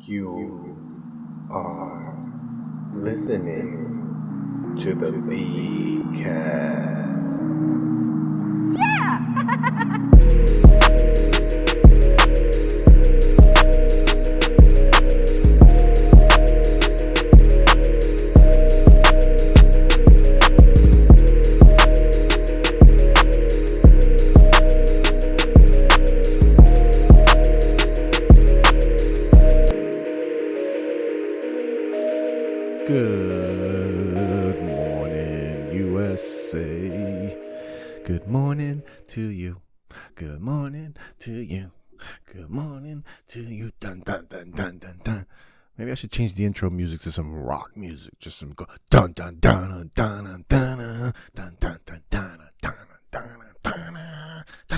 You are listening to the VCast. Good morning, USA. Good morning to you. Good morning to you. Good morning to you. Dun dun dun dun dun dun. Maybe I should change the intro music to some rock music. Just some go dun dun dun dun dun dun dun dun dun dun dun dun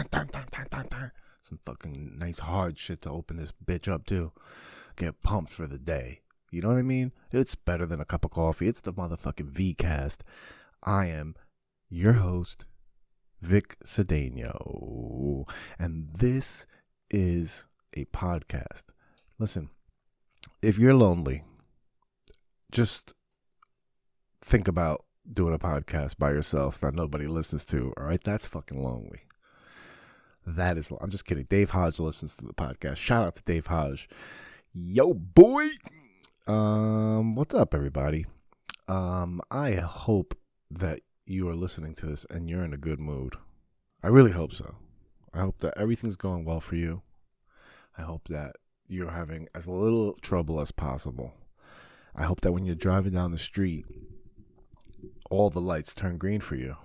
dun dun dun dun dun. Some fucking nice hard shit to open this bitch up to. Get pumped for the day. You know what I mean? It's better than a cup of coffee. It's the motherfucking VCast. I am your host, Vic Cedeno. And this is a podcast. Listen, if you're lonely, just think about doing a podcast by yourself that nobody listens to. All right? That's fucking lonely. That is, I'm just kidding. Dave Hodge listens to the podcast. Shout out to Dave Hodge. Yo, boy. What's up, everybody? I hope that you are listening to this and you're in a good mood. I really hope so. I hope that everything's going well for you. I hope that you're having as little trouble as possible. I hope that when you're driving down the street, all the lights turn green for you.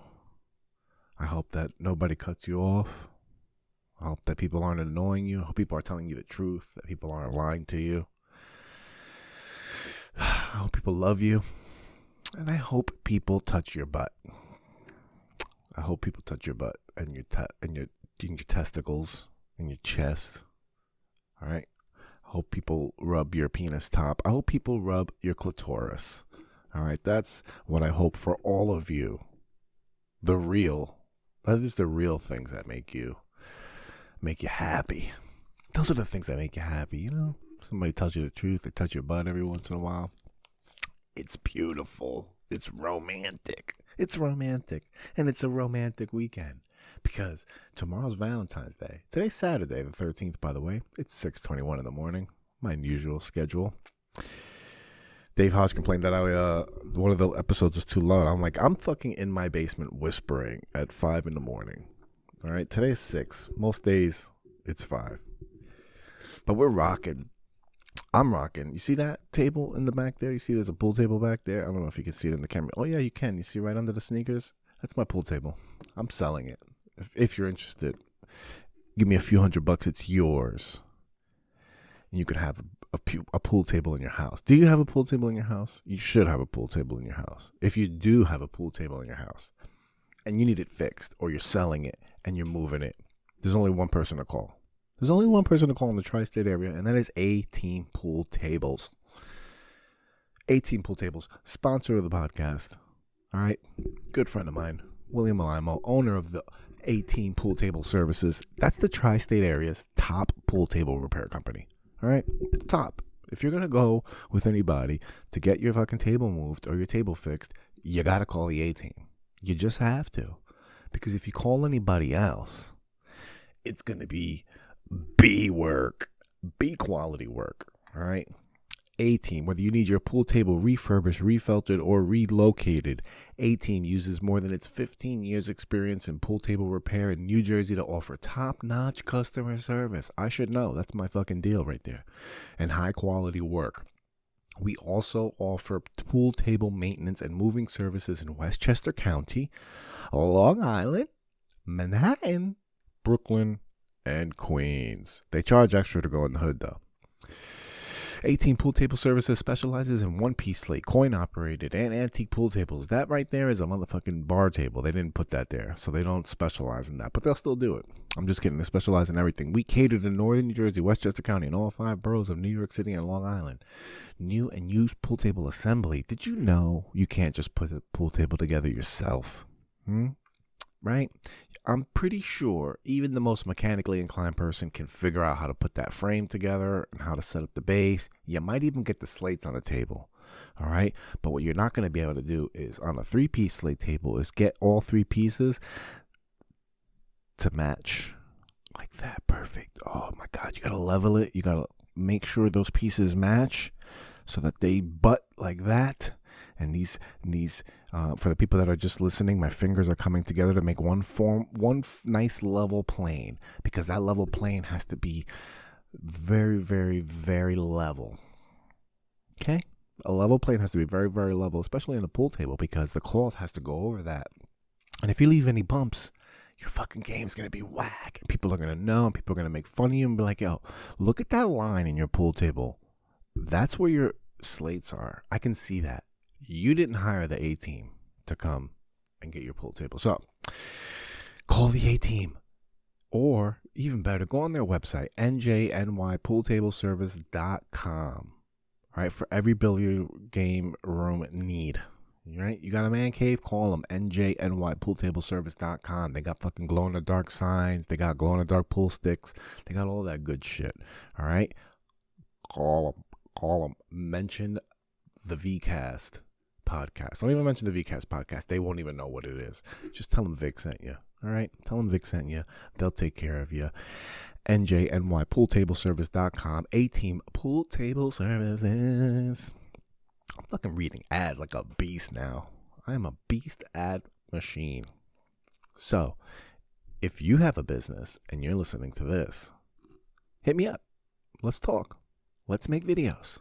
I hope that nobody cuts you off. I hope that people aren't annoying you. I hope people are telling you the truth, that people aren't lying to you. I hope people love you, and I hope people touch your butt. I hope people touch your butt and your testicles and your chest. All right. I hope people rub your penis top. I hope people rub your clitoris. All right. That's what I hope for all of you. That is the real things that make you happy. Those are the things that make you happy, you know? Somebody tells you the truth. They touch your butt every once in a while. It's beautiful. It's romantic. It's romantic. And it's a romantic weekend. Because tomorrow's Valentine's Day. Today's Saturday, the 13th, by the way. It's 6:21 in the morning. My usual schedule. Dave Hodge complained that one of the episodes was too loud. I'm like, I'm fucking in my basement whispering at 5 in the morning. All right? Today's 6. Most days, it's 5. But we're rocking. I'm rocking. You see that table in the back there? You see there's a pool table back there? I don't know if you can see it in the camera. Oh, yeah, you can. You see right under the sneakers? That's my pool table. I'm selling it. If you're interested, give me a few $100. It's yours. And you could have a pool table in your house. Do you have a pool table in your house? You should have a pool table in your house. If you do have a pool table in your house and you need it fixed or you're selling it and you're moving it, there's only one person to call. There's only one person to call in the tri-state area, and that is A-Team Pool Tables. A-Team Pool Tables, sponsor of the podcast. All right? Good friend of mine, William Malimo, owner of the A-Team Pool Table Services. That's the tri-state area's top pool table repair company. All right? Top. If you're going to go with anybody to get your fucking table moved or your table fixed, you got to call the A-Team. You just have to. Because if you call anybody else, it's going to be B work, B quality work, all right? A-Team, whether you need your pool table refurbished, refelted, or relocated, A-Team uses more than its 15 years experience in pool table repair in New Jersey to offer top-notch customer service. I should know. That's my fucking deal right there. And high-quality work. We also offer pool table maintenance and moving services in Westchester County, Long Island, Manhattan, Brooklyn, and Queens. They charge extra to go in the hood, though. A-Team Pool Table Services specializes in one-piece slate, coin-operated, and antique pool tables. That right there is a motherfucking bar table. They didn't put that there, so they don't specialize in that, but they'll still do it. I'm just kidding. They specialize in everything. We cater to Northern New Jersey, Westchester County, and all 5 boroughs of New York City and Long Island. New and used pool table assembly. Did you know you can't just put a pool table together yourself? right? I'm pretty sure even the most mechanically inclined person can figure out how to put that frame together and how to set up the base. You might even get the slates on the table. All right. But what you're not going to be able to do is on a 3-piece slate table is get all 3 pieces to match like that. Perfect. Oh my God. You got to level it. You got to make sure those pieces match so that they butt like that. And these for the people that are just listening, my fingers are coming together to make one nice level plane, because that level plane has to be very, very, very level. Okay? A level plane has to be very, very level, especially in a pool table, because the cloth has to go over that. And if you leave any bumps, your fucking game's going to be whack. And people are going to know, and people are going to make fun of you and be like, yo, look at that line in your pool table. That's where your slates are. I can see that. You didn't hire the A-team to come and get your pool table. So call the A-team. Or even better, go on their website, njnypooltableservice.com. All right, for every billiard game room need. All right, you got a man cave, call them, njnypooltableservice.com. They got fucking glow-in-the-dark signs. They got glow-in-the-dark pool sticks. They got all that good shit. All right, call them. Mention the VCast podcast. Don't even mention the VCast podcast. They won't even know what it is. Just tell them Vic sent you. All right, tell them Vic sent you. They'll take care of you. njnypooltableservice.com. A-team pool table services. I'm fucking reading ads like a beast now. I am a beast ad machine. So, if you have a business and you're listening to this, hit me up. Let's talk. Let's make videos.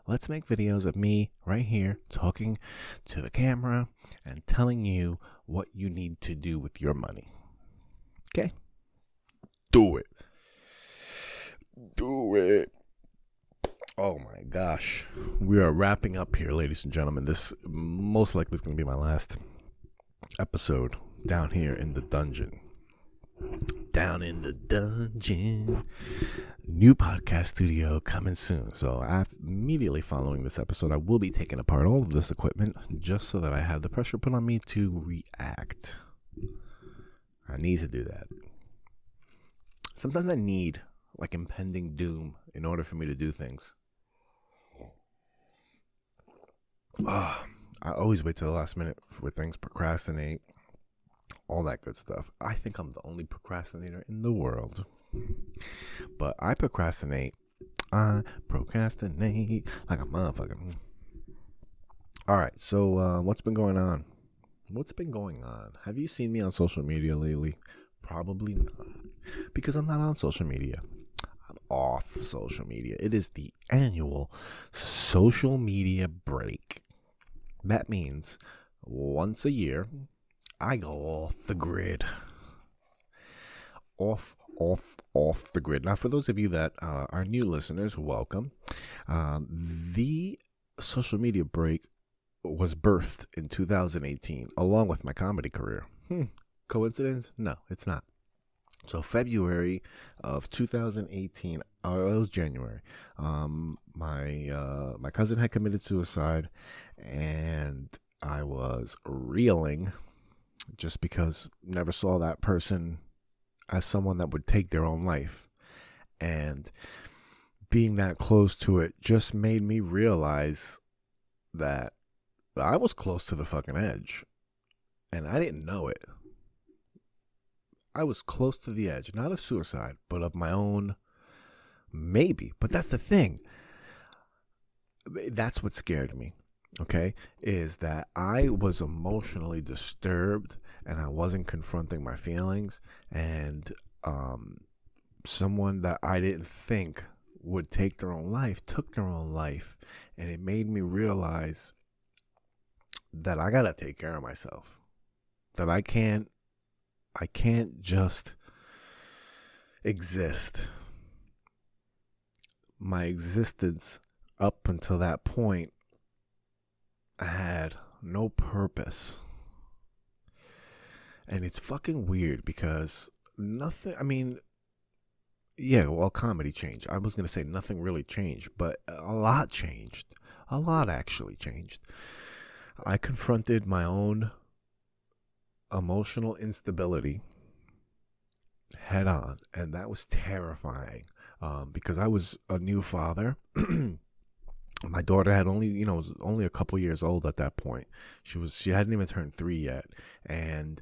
Let's make videos of me right here talking to the camera and telling you what you need to do with your money. Okay? Do it. Do it. Oh my gosh. We are wrapping up here, ladies and gentlemen. This most likely is going to be my last episode down here in the dungeon. Down in the dungeon. New podcast studio coming soon. So immediately following this episode, I will be taking apart all of this equipment just so that I have the pressure put on me to react. I need to do that. Sometimes I need like impending doom in order for me to do things. I always wait till the last minute for things, procrastinate, all that good stuff. I think I'm the only procrastinator in the world. But I procrastinate like a motherfucker. Alright, so what's been going on? Have you seen me on social media lately? Probably not. Because I'm not on social media. I'm off social media. It is the annual social media break. That means once a year, I go off the grid. Off the grid. Now, for those of you that are new listeners, welcome. The social media break was birthed in 2018, along with my comedy career. Coincidence? No, it's not. So February of 2018, it was January. My cousin had committed suicide, and I was reeling just because never saw that person as someone that would take their own life. And being that close to it just made me realize that I was close to the fucking edge. And I didn't know it. I was close to the edge, not of suicide, but of my own maybe. But that's the thing. That's what scared me, okay, is that I was emotionally disturbed and I wasn't confronting my feelings. And someone that I didn't think would take their own life took their own life. And it made me realize that I got to take care of myself. That I can't just exist. My existence up until that point had no purpose. And it's fucking weird because comedy changed. I was going to say nothing really changed, but a lot changed. A lot actually changed. I confronted my own emotional instability head on, and that was terrifying, because I was a new father. My daughter had was only a couple years old at that point. She hadn't even turned 3 yet, and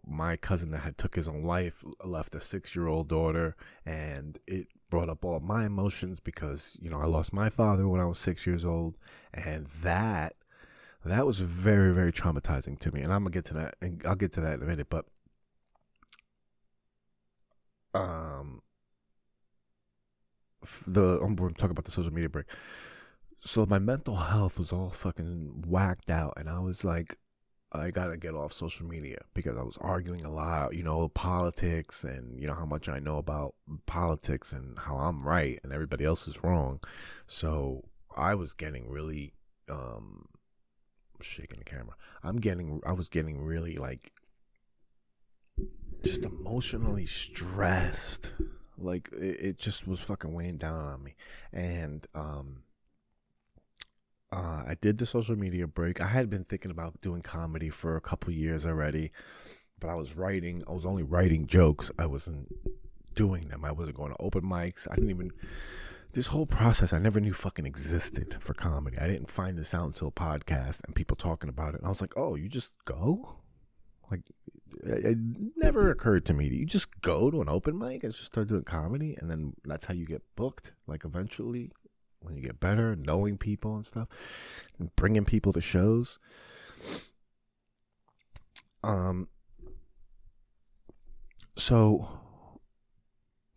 my cousin that had took his own life left a 6-year-old daughter, and it brought up all my emotions because I lost my father when I was 6 years old, and that was very, very traumatizing to me. And I'm gonna get to that, and I'll get to that in a minute. But I'm talking about the social media break. So my mental health was all fucking whacked out, and I was like, I gotta get off social media because I was arguing a lot, politics, and how much I know about politics and how I'm right and everybody else is wrong. So I was getting really, shaking the camera. I was getting really like just emotionally stressed. Like it just was fucking weighing down on me. And I did the social media break. I had been thinking about doing comedy for a couple years already, but I was only writing jokes. I wasn't doing them. I wasn't going to open mics. This whole process I never knew fucking existed for comedy. I didn't find this out until a podcast and people talking about it. And I was like, oh, you just go? Like, it never occurred to me that you just go to an open mic and just start doing comedy, and then that's how you get booked. Like, eventually, when you get better, knowing people and stuff, and bringing people to shows. So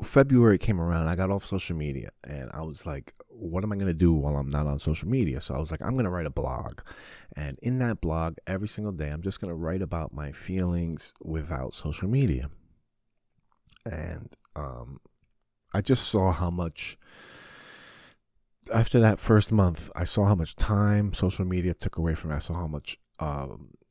February came around, I got off social media, and I was like, what am I going to do while I'm not on social media? So I was like, I'm going to write a blog. And in that blog, every single day, I'm just going to write about my feelings without social media. And I just saw how much, after that first month, I saw how much time social media took away from me. I saw how much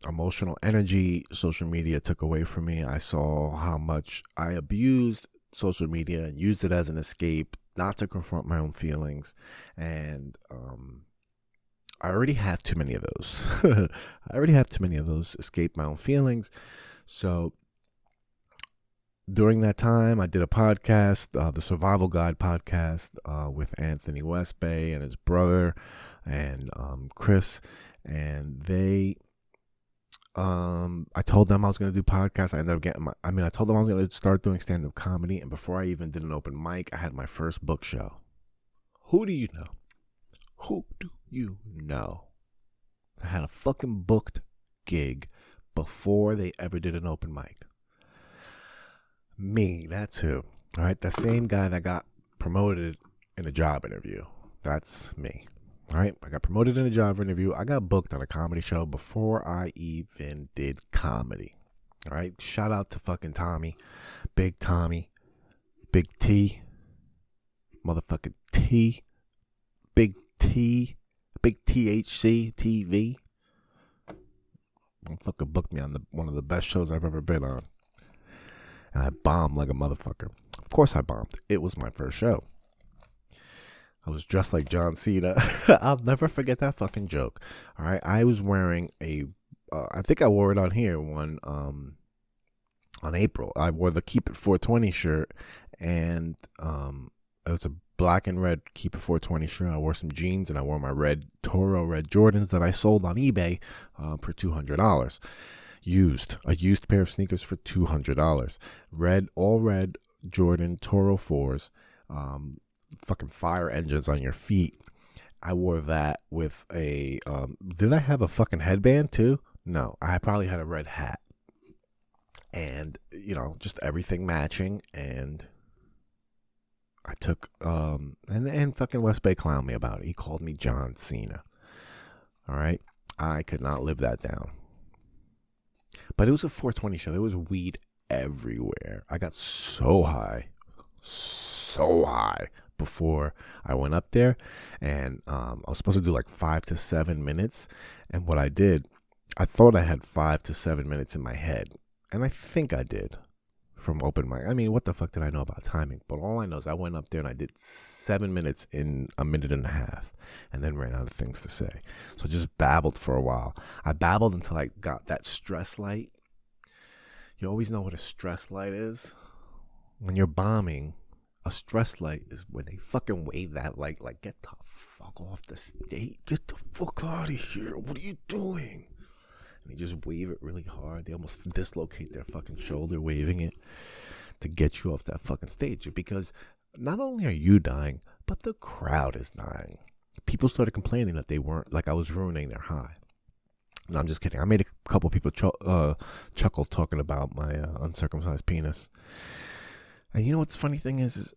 emotional energy social media took away from me. I saw how much I abused social media and used it as an escape, not to confront my own feelings. And I already have too many of those. Escape my own feelings. So during that time, I did a podcast, the Survival Guide podcast, with Anthony Westbay and his brother and Chris. And I told them I was going to do podcasts. I told them I was going to start doing stand-up comedy. And before I even did an open mic, I had my first book show. Who do you know? I had a fucking booked gig before they ever did an open mic. Me, that's who. All right, the same guy that got promoted in a job interview. That's me. All right, I got promoted in a job interview. I got booked on a comedy show before I even did comedy. All right, shout out to fucking Tommy, Big T, motherfucking T, Big THC TV. Motherfucker booked me on one of the best shows I've ever been on. And I bombed like a motherfucker. Of course I bombed. It was my first show. I was dressed like John Cena. I'll never forget that fucking joke. All right. I was wearing I think I wore it on here on April. I wore the Keep It 420 shirt, and it was a black and red Keep It 420 shirt. I wore some jeans, and I wore my red Toro red Jordans that I sold on eBay for $200. A used pair of sneakers for $200. All red Jordan Toro 4s. Fucking fire engines on your feet. I wore that with a did I have a fucking headband too? No, I probably had a red hat, and just everything matching. And I took and fucking West Bay clowned me about it. He called me John Cena. All right, I could not live that down. But it was a 420 show. There was weed everywhere. I got so high before I went up there, and I was supposed to do like 5 to 7 minutes. And what I did, I thought I had 5 to 7 minutes in my head, and I think I did. from open mic. I mean, what the fuck did I know about timing? But all I know is I went up there and I did 7 minutes in a minute and a half and then ran out of things to say. So I just babbled for a while. I babbled until I got that stress light. You always know what a stress light is? When you're bombing, a stress light is when they fucking wave that light like, get the fuck off the stage. Get the fuck out of here. What are you doing? And they just wave it really hard. They almost dislocate their fucking shoulder waving it to get you off that fucking stage. Because not only are you dying, but the crowd is dying. People started complaining that they weren't, like I was ruining their high. No, I'm just kidding. I made a couple people chuckle talking about my uncircumcised penis. And you know what's the funny thing is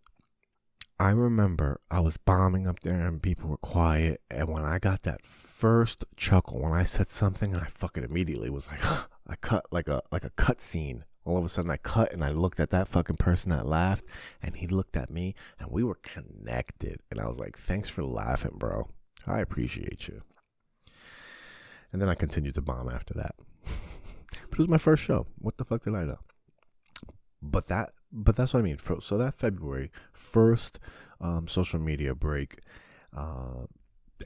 I remember I was bombing up there and people were quiet. And when I got that first chuckle, when I said something, I fucking immediately was like, I cut like a cut scene. All of a sudden I cut and I looked at that fucking person that laughed and he looked at me and we were connected. And I was like, thanks for laughing, bro. I appreciate you. And then I continued to bomb after that. But it was my first show. What the fuck did I know? But that's what I mean. So that February, first social media break. And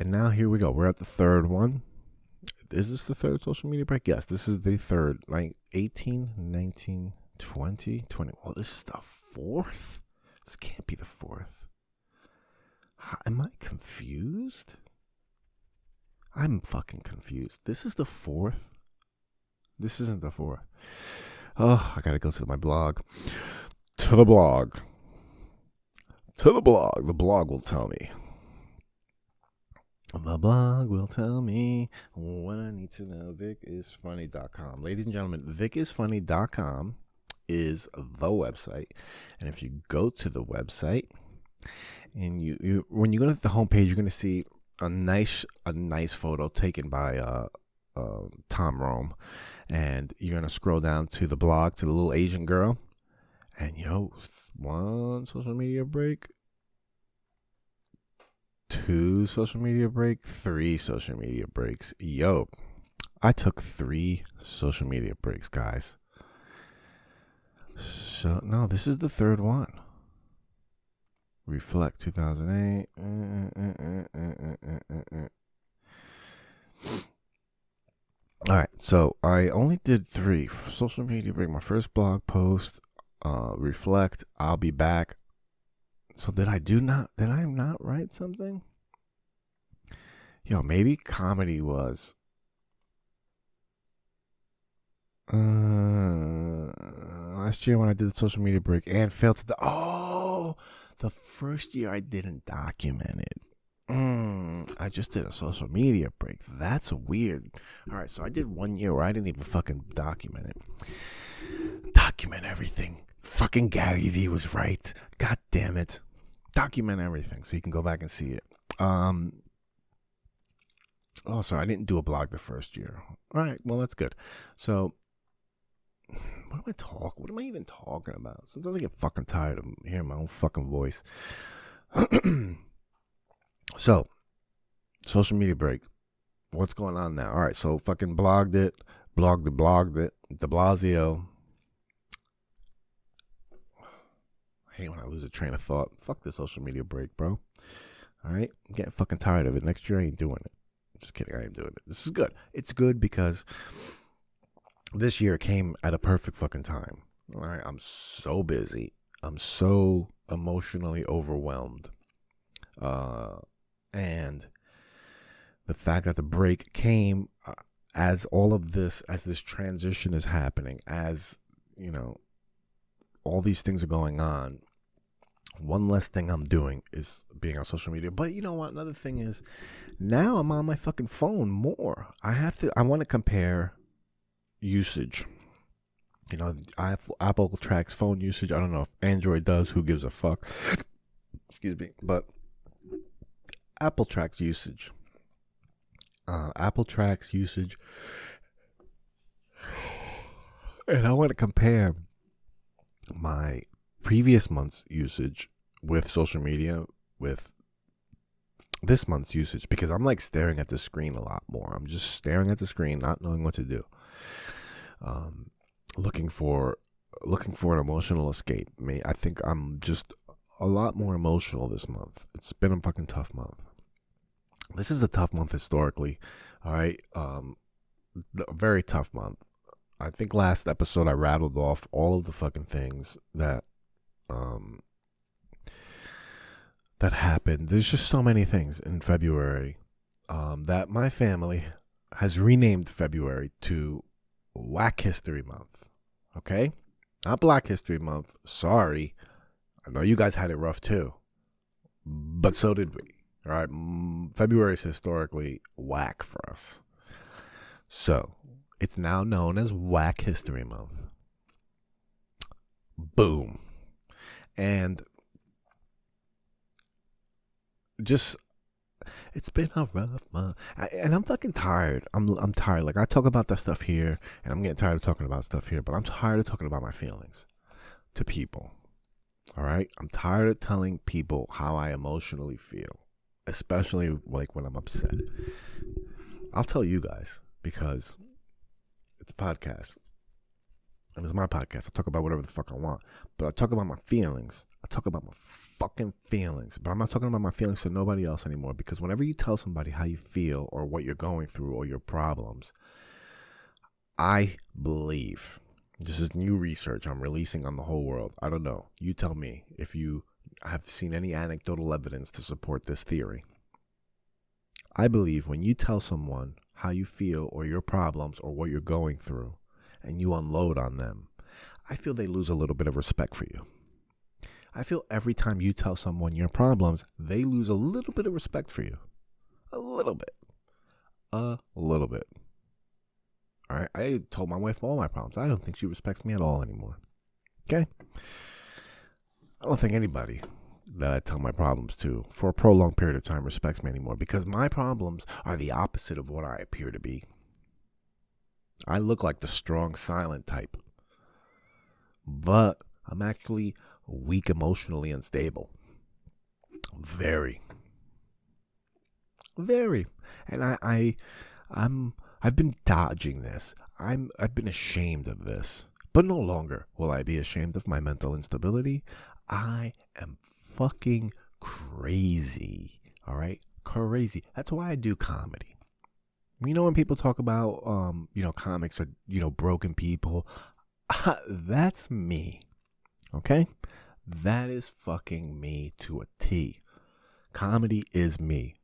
now here we go. We're at the third one. Is this the third social media break? Yes, this is the third. Like 18, 19, 20, 20. Well, this is the fourth? This can't be the fourth. Am I confused? I'm fucking confused. This is the fourth? This isn't the fourth. Oh, I gotta go to my blog. To the blog. To the blog. The blog will tell me. The blog will tell me what I need to know. VicIsFunny.com. Ladies and gentlemen, VicIsFunny.com is the website. And if you go to the website, and you when you go to the homepage, you're gonna see a nice photo taken by Tom Rome, and you're gonna scroll down to the blog to the little Asian girl, and one social media break, 2 social media break, 3 social media breaks. I took 3 social media breaks, guys. So no, this is the third one. Reflect 2008. All right, so I only did 3 social media break. My first blog post, reflect. I'll be back. So did I not write something? Maybe comedy was. Last year when I did the social media break and failed to. The first year I didn't document it. I just did a social media break. That's weird. All right, so I did 1 year where I didn't even fucking document it. Document everything. Fucking Gary Vee was right. God damn it. Document everything so you can go back and see it. Also, I didn't do a blog the first year. All right, well, that's good. So, what am I even talking about? Sometimes I get fucking tired of hearing my own fucking voice. So, social media break. What's going on now? All right, so fucking blogged it. De Blasio. I hate when I lose a train of thought. Fuck the social media break, bro. All right? I'm getting fucking tired of it. Next year, I ain't doing it. Just kidding. I ain't doing it. This is good. It's good because this year came at a perfect fucking time. All right? I'm so busy. I'm so emotionally overwhelmed. And the fact that the break came as this transition is happening, as, all these things are going on, one less thing I'm doing is being on social media. But you know what? Another thing is, now I'm on my fucking phone more. I want to compare usage. Apple tracks phone usage. I don't know if Android does. Who gives a fuck? Excuse me. But Apple tracks usage. And I want to compare my previous month's usage with social media with this month's usage, because I'm like staring at the screen a lot more. I'm just staring at the screen, not knowing what to do. Looking for looking for an emotional escape. I think I'm just a lot more emotional this month. It's been a fucking tough month. This is a tough month historically. All right. A very tough month. I think last episode I rattled off all of the fucking things that happened. There's just so many things in February that my family has renamed February to Whack History Month. Okay? Not Black History Month. Sorry. I know you guys had it rough too. But so did we. All right? February is historically whack for us. So, it's now known as Whack History Month. Boom. And just, it's been a rough month. And I'm fucking tired. I'm tired. Like, I talk about that stuff here, and I'm getting tired of talking about stuff here, but I'm tired of talking about my feelings to people. All right? I'm tired of telling people how I emotionally feel, especially like when I'm upset. I'll tell you guys because it's a podcast. And it's my podcast. I talk about whatever the fuck I want. But I talk about my feelings. I talk about my fucking feelings. But I'm not talking about my feelings to nobody else anymore. Because whenever you tell somebody how you feel or what you're going through or your problems, I believe, this is new research I'm releasing on the whole world. I don't know. You tell me if you have seen any anecdotal evidence to support this theory. I believe when you tell someone how you feel or your problems or what you're going through, and you unload on them, I feel they lose a little bit of respect for you. I feel every time you tell someone your problems, they lose a little bit of respect for you. A little bit. A little bit. All right. I told my wife all my problems. I don't think she respects me at all anymore. Okay? I don't think anybody that I tell my problems to for a prolonged period of time respects me anymore because my problems are the opposite of what I appear to be. I look like the strong, silent type. But I'm actually weak, emotionally unstable. Very. Very. And I've been dodging this. I've been ashamed of this. But no longer will I be ashamed of my mental instability. I am fucking crazy. All right? Crazy. That's why I do comedy. You know when people talk about, comics are, broken people. That's me. Okay? That is fucking me to a T. Comedy is me.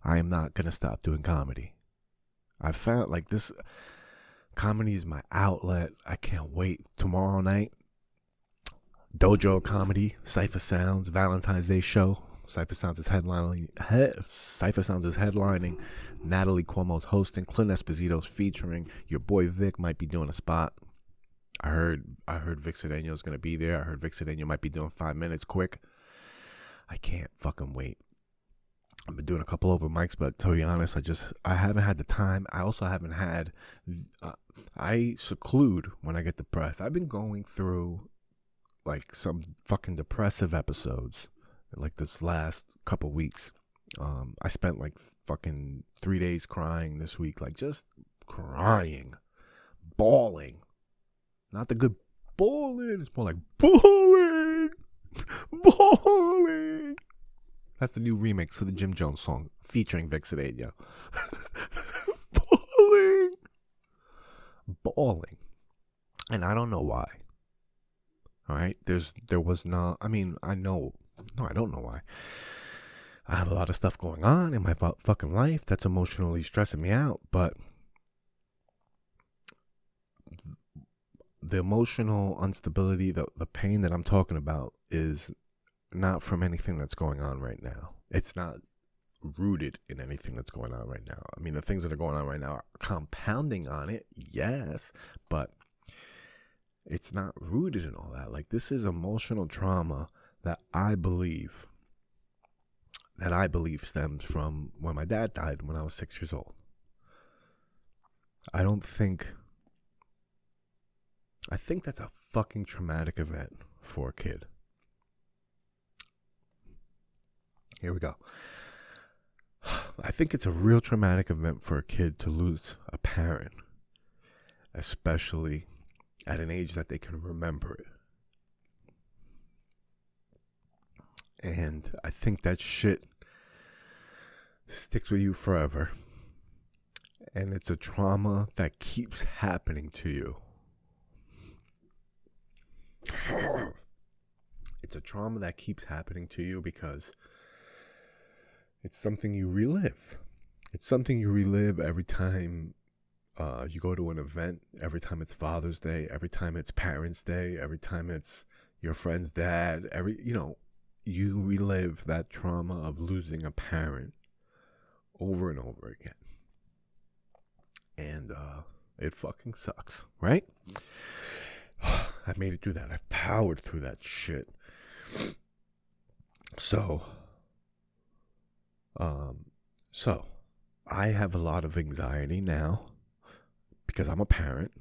I am not going to stop doing comedy. I found like this, comedy is my outlet. I can't wait. Tomorrow night, Dojo Comedy, Cypher Sounds, Valentine's Day show. Cypher Sounds is headlining. Natalie Cuomo's hosting. Clint Esposito's featuring. Your boy Vic might be doing a spot. I heard Vic Cedeno is going to be there. I heard Vic Cedeno might be doing 5 minutes quick. I can't fucking wait. I've been doing a couple open mics, but to be honest, I haven't had the time. I also haven't had, I seclude when I get depressed. I've been going through like some fucking depressive episodes like this last couple weeks. I spent like fucking 3 days crying this week, like just crying, bawling. Not the good bawling. It's more like bawling, bawling. That's the new remix to the Jim Jones song featuring Vic Cedeno. Bawling. And I don't know why. All right? I don't know why. I have a lot of stuff going on in my fucking life that's emotionally stressing me out, but the emotional instability, the pain that I'm talking about is not from anything that's going on right now. It's not rooted in anything that's going on right now. I mean, the things that are going on right now are compounding on it, yes, but it's not rooted in all that. Like, this is emotional trauma that I believe stems from when my dad died when I was 6 years old. I think that's a fucking traumatic event for a kid. Here we go. I think it's a real traumatic event for a kid to lose a parent, especially at an age that they can remember it. And I think that shit sticks with you forever. And it's a trauma that keeps happening to you. It's a trauma that keeps happening to you because it's something you relive. It's something you relive every time you go to an event, every time it's Father's Day, every time it's Parents' Day, every time it's your friend's dad, you relive that trauma of losing a parent over and over again. And it fucking sucks, right? I made it through that. I powered through that shit. So I have a lot of anxiety now because I'm a parent,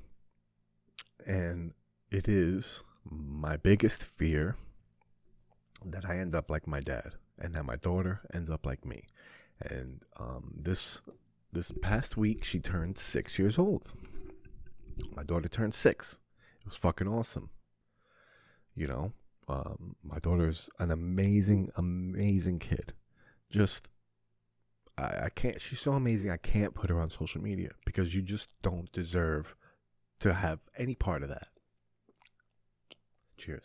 and it is my biggest fear that I end up like my dad and that my daughter ends up like me. And this past week, she turned 6 years old. My daughter turned 6. It was fucking awesome. My daughter's an amazing, amazing kid. I can't, she's so amazing, I can't put her on social media because you just don't deserve to have any part of that. Cheers.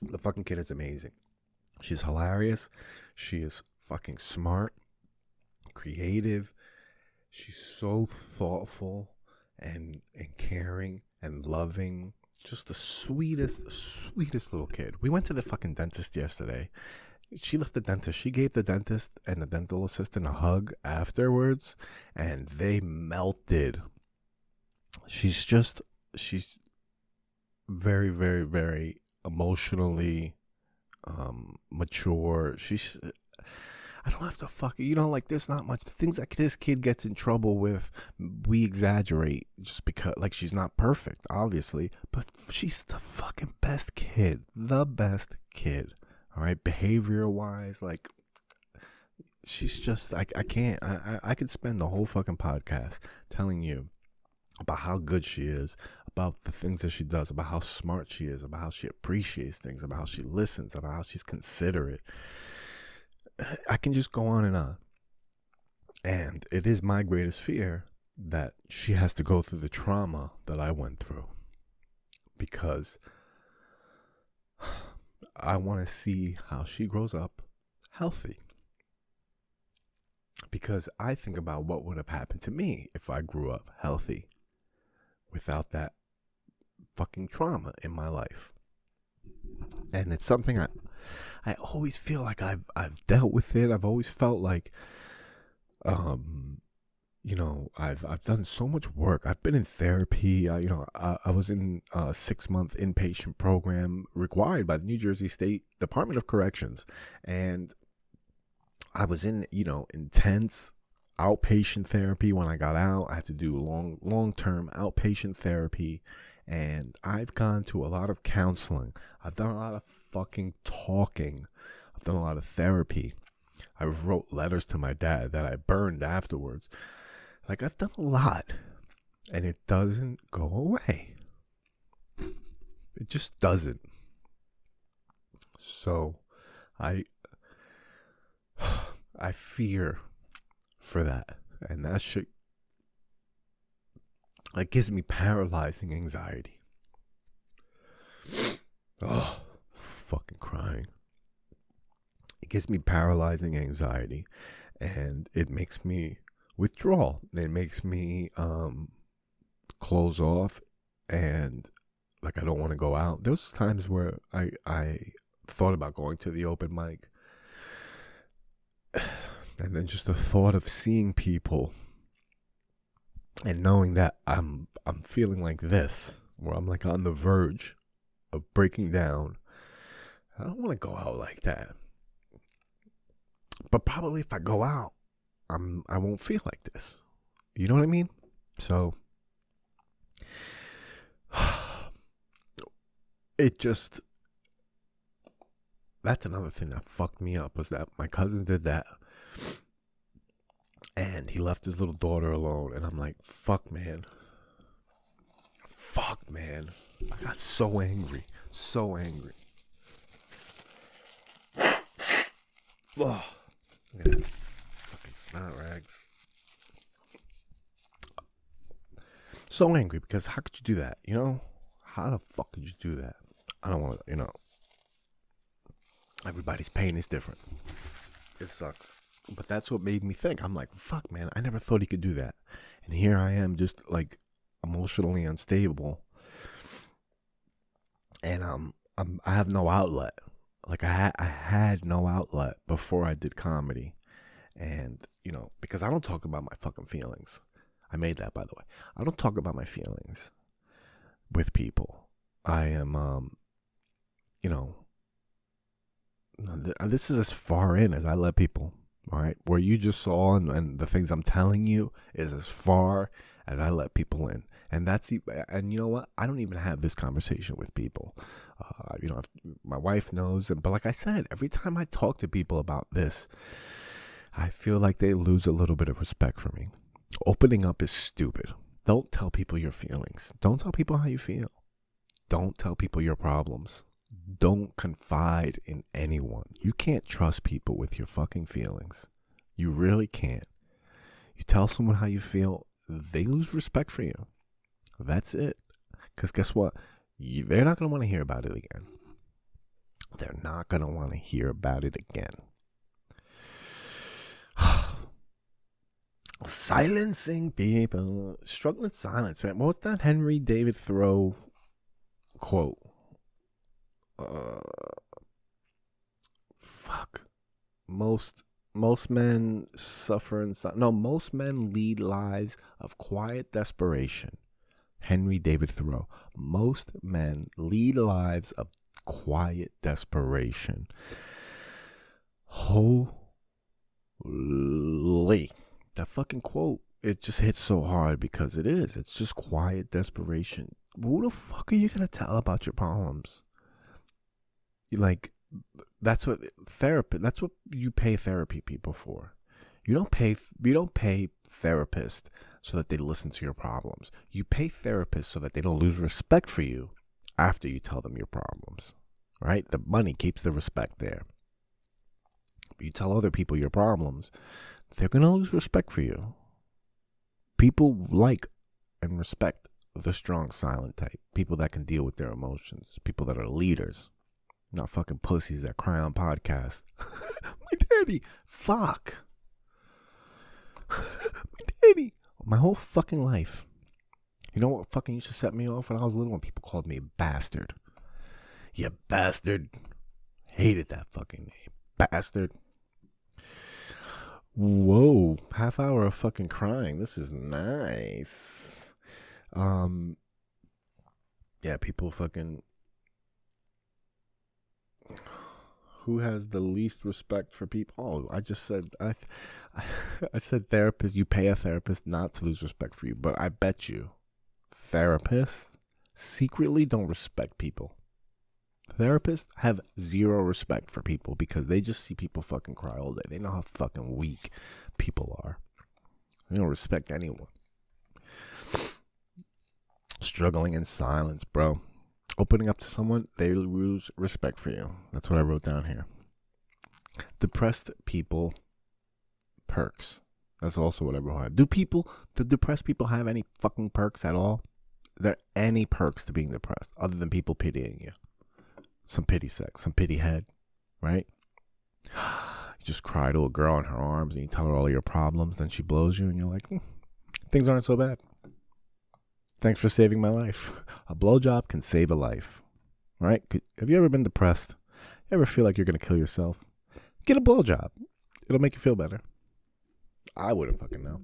The fucking kid is amazing. She's hilarious. She is fucking smart, creative. She's so thoughtful and caring and loving. Just the sweetest little kid. We went to the fucking dentist yesterday. She left the dentist. She gave the dentist and the dental assistant a hug afterwards, and they melted. She's very, very, very emotionally mature. I don't have to there's not much. The things that this kid gets in trouble with, we exaggerate just because, she's not perfect, obviously, but she's the fucking best kid. The best kid. All right, behavior-wise, she's just, I can't, I could spend the whole fucking podcast telling you about how good she is, about the things that she does, about how smart she is, about how she appreciates things, about how she listens, about how she's considerate. I can just go on and on. And it is my greatest fear that she has to go through the trauma that I went through, because I want to see how she grows up healthy. Because I think about what would have happened to me if I grew up healthy without that fucking trauma in my life. And it's something I always feel like I've dealt with it. I've always felt like, I've done so much work. I've been in therapy. I was in a 6-month inpatient program required by the New Jersey State Department of Corrections. And I was in, intense outpatient therapy when I got out. I had to do long-term outpatient therapy. And I've gone to a lot of counseling. I've done a lot of fucking talking. I've done a lot of therapy. I wrote letters to my dad that I burned afterwards. I've done a lot. And it doesn't go away. It just doesn't. So, I fear for that. And that shit, gives me paralyzing anxiety. Oh, fucking crying. It gives me paralyzing anxiety, and it makes me withdraw. It makes me close off, and I don't want to go out. There was times where I thought about going to the open mic, and then just the thought of seeing people and knowing that I'm feeling like this, where I'm on the verge of breaking down. I don't want to go out like that. But probably if I go out, I won't feel like this. You know what I mean? So that's another thing that fucked me up, was that my cousin did that. And he left his little daughter alone. And I'm like, fuck, man. Fuck, man. I got so angry. So angry. Ugh. Yeah. Fucking snot rags. So angry because how could you do that? You know? How the fuck could you do that? I don't want to, everybody's pain is different. It sucks. But that's what made me think. I'm like, fuck, man, I never thought he could do that. And here I am just like emotionally unstable. And I have no outlet. Like I had no outlet before I did comedy. And, because I don't talk about my fucking feelings. I made that, by the way. I don't talk about my feelings with people. I am, this is as far in as I let people, all right? Where you just saw and the things I'm telling you is as far as I let people in. And and you know what? I don't even have this conversation with people. My wife knows, but like I said, every time I talk to people about this, I feel like they lose a little bit of respect for me. Opening up is stupid. Don't tell people your feelings. Don't tell people how you feel. Don't tell people your problems. Don't confide in anyone. You can't trust people with your fucking feelings. You really can't. You tell someone how you feel, they lose respect for you. That's it. Because guess what? They're not going to want to hear about it again. They're not going to want to hear about it again. Silencing people. Struggling silence, man. What's that Henry David Thoreau quote? Fuck. Most men suffer in silence. No, most men lead lives of quiet desperation. Henry David Thoreau. Most men lead lives of quiet desperation. Holy. That fucking quote, it just hits so hard because it is. It's just quiet desperation. Who the fuck are you going to tell about your problems? That's what you pay therapy people for. You don't pay therapists so that they listen to your problems. You pay therapists so that they don't lose respect for you after you tell them your problems, right? The money keeps the respect there. But you tell other people your problems, they're going to lose respect for you. People like and respect the strong, silent type. People that can deal with their emotions. People that are leaders. Not fucking pussies that cry on podcasts. My daddy. Fuck. My daddy. My whole fucking life. You know what fucking used to set me off when I was little? When people called me a bastard. You bastard. Hated that fucking name. Bastard. Whoa. Half hour of fucking crying. This is nice. Yeah, people fucking... Who has the least respect for people? Oh, I just said... I said therapist. You pay a therapist not to lose respect for you. But I bet you therapists secretly don't respect people. Therapists have zero respect for people because they just see people fucking cry all day. They know how fucking weak people are. They don't respect anyone. Struggling in silence, bro. Opening up to someone, they lose respect for you. That's what I wrote down here. Depressed people, perks. That's also what I wrote. Do depressed people have any fucking perks at all? Are there any perks to being depressed other than people pitying you? Some pity sex, some pity head, right? You just cry to a girl in her arms and you tell her all your problems, then she blows you and you're like, things aren't so bad. Thanks for saving my life. A blowjob can save a life, right? Have you ever been depressed? You ever feel like you're going to kill yourself? Get a blowjob. It'll make you feel better. I wouldn't fucking know.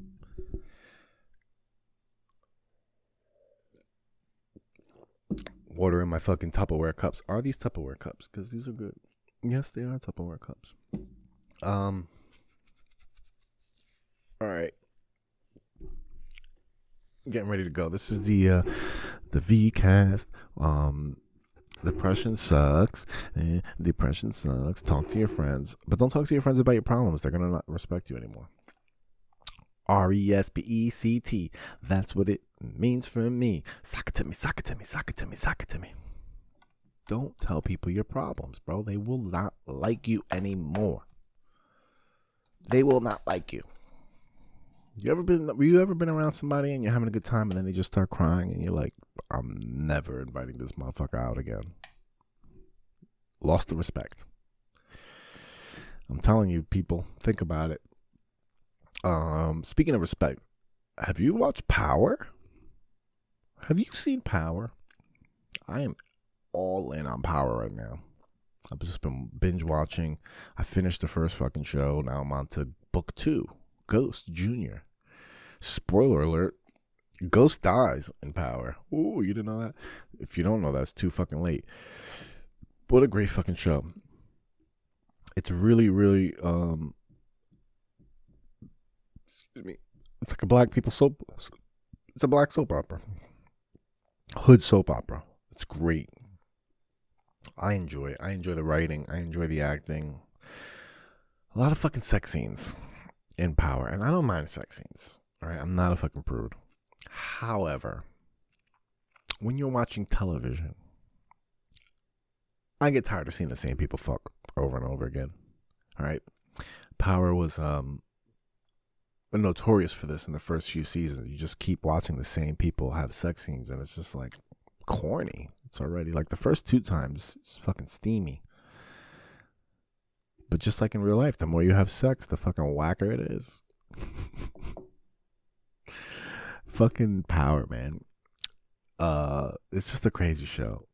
Water in my fucking Tupperware cups. Are these Tupperware cups? Because these are good. Yes, they are Tupperware cups. All right. Getting ready to go. This is the V cast. Depression sucks. Depression sucks. Talk to your friends, but don't talk to your friends about your problems. They're gonna not respect you anymore. RESPECT. That's what it means for me. Sock it to me, sock it to me, sock it to me, sock it to me. Don't tell people your problems, bro. They will not like you anymore. They will not like you. Were you ever been around somebody and you're having a good time and then they just start crying and you're like, I'm never inviting this motherfucker out again. Lost the respect. I'm telling you, people, think about it. Speaking of respect, have you watched Power? Have you seen Power? I am all in on Power right now. I've just been binge watching. I finished the first fucking show. Now I'm on to book 2, Ghost Jr. Spoiler alert, Ghost dies in Power. Ooh, you didn't know that? If you don't know, that's too fucking late. What a great fucking show. It's really, really, excuse me. It's like a black people soap. It's a black soap opera. Hood soap opera. It's great. I enjoy it. I enjoy the writing. I enjoy the acting. A lot of fucking sex scenes in Power. And I don't mind sex scenes. All right? I'm not a fucking prude. However, when you're watching television, I get tired of seeing the same people fuck over and over again. All right? Power was notorious for this in the first few seasons. You just keep watching the same people have sex scenes, and it's just like corny. It's already like the first 2 times, it's fucking steamy. But just like in real life, the more you have sex, the fucking whacker it is. Fucking Power, man. It's just a crazy show.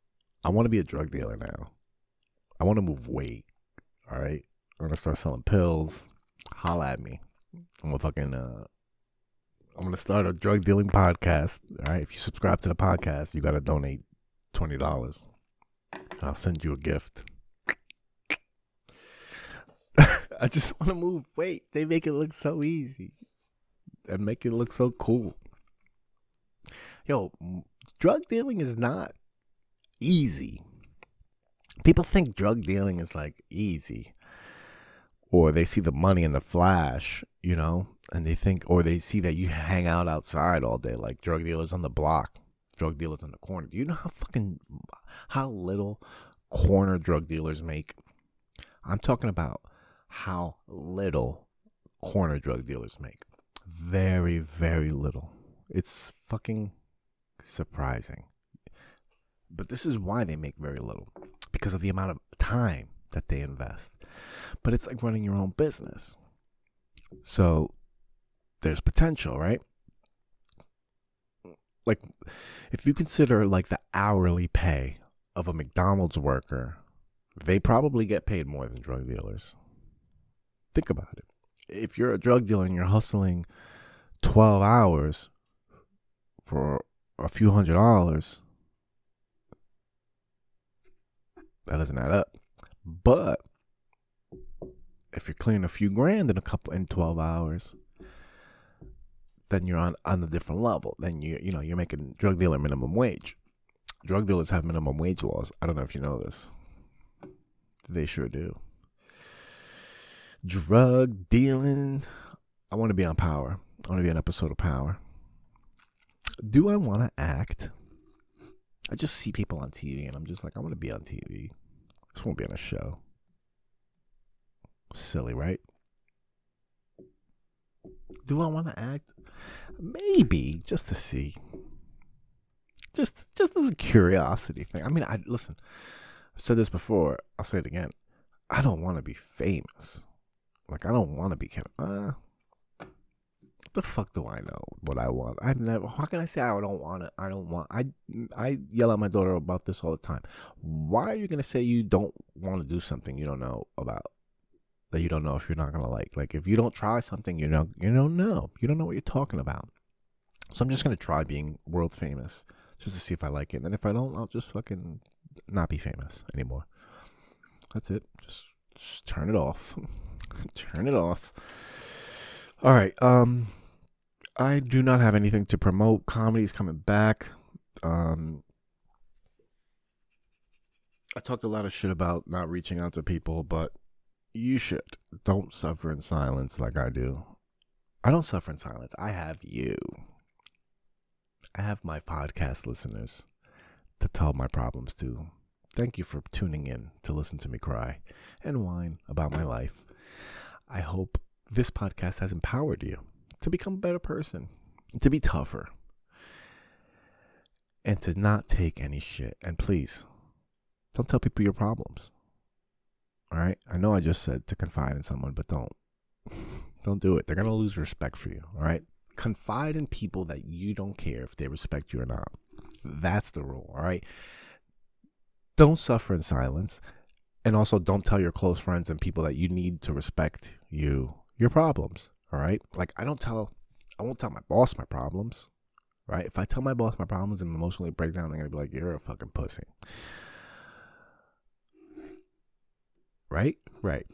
I want to be a drug dealer now. I want to move weight. All right? I'm going to start selling pills. Holla at me. I'm going to start a drug dealing podcast. All right? If you subscribe to the podcast, you got to donate $20. And I'll send you a gift. I just want to move weight. They make it look so easy and make it look so cool. Yo, drug dealing is not easy. People think drug dealing is like easy, or they see the money in the flash, you know, and they think, or they see that you hang out outside all day, like drug dealers on the block, drug dealers on the corner. Do you know how little corner drug dealers make? I'm talking about how little corner drug dealers make. Very, very little. It's fucking surprising. But this is why they make very little. Because of the amount of time that they invest. But it's like running your own business. So there's potential, right? Like if you consider like the hourly pay of a McDonald's worker, they probably get paid more than drug dealers. Think about it. If you're a drug dealer and you're hustling 12 hours for a few $100s, that doesn't add up. But if you're clearing a few grand in 12 hours, then you're on a different level. Then you're making drug dealer minimum wage. Drug dealers have minimum wage laws. I don't know if you know this. They sure do. Drug dealing. I want to be on Power. I want to be an episode of Power. Do I want to act? I just see people on TV and I'm just like, I want to be on TV. I just want to be on a show. Silly, right? Do I want to act? Maybe, just to see. Just as a curiosity thing. I mean, listen, I've said this before. I'll say it again. I don't want to be famous. Like, I don't want to be what the fuck do I know what I want? How can I say I don't want it? I yell at my daughter about this all the time. Why are you going to say you don't want to do something you don't know about? That you don't know if you're not going to like? Like, if you don't try something, you don't know. You don't know what you're talking about. So I'm just going to try being world famous just to see if I like it. And then if I don't, I'll just fucking not be famous anymore. That's it. Just turn it off. Turn it off. All right. I do not have anything to promote. Comedy's coming back. I talked a lot of shit about not reaching out to people, but you should. Don't suffer in silence like I do. I don't suffer in silence. I have you. I have my podcast listeners to tell my problems to. Thank you for tuning in to listen to me cry and whine about my life. I hope this podcast has empowered you to become a better person, to be tougher, and to not take any shit. And please, don't tell people your problems. All right? I know I just said to confide in someone, but don't. Don't do it. They're going to lose respect for you. All right? Confide in people that you don't care if they respect you or not. That's the rule. All right? Don't suffer in silence. And also don't tell your close friends and people that you need to respect you your problems. All right? Like I won't tell my boss my problems. Right? If I tell my boss my problems and emotionally break down, they're going to be like, you're a fucking pussy. Right? Right.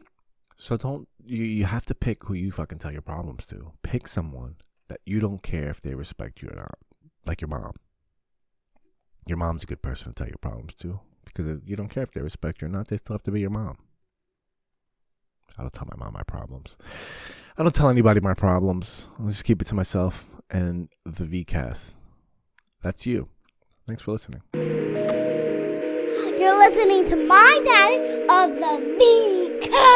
So you have to pick who you fucking tell your problems to. Pick someone that you don't care if they respect you or not. Like your mom. Your mom's a good person to tell your problems to. Because if you don't care if they respect you or not, they still have to be your mom. I don't tell my mom my problems. I don't tell anybody my problems. I'll just keep it to myself and the VCast. That's you. Thanks for listening. You're listening to my daddy of the VCast.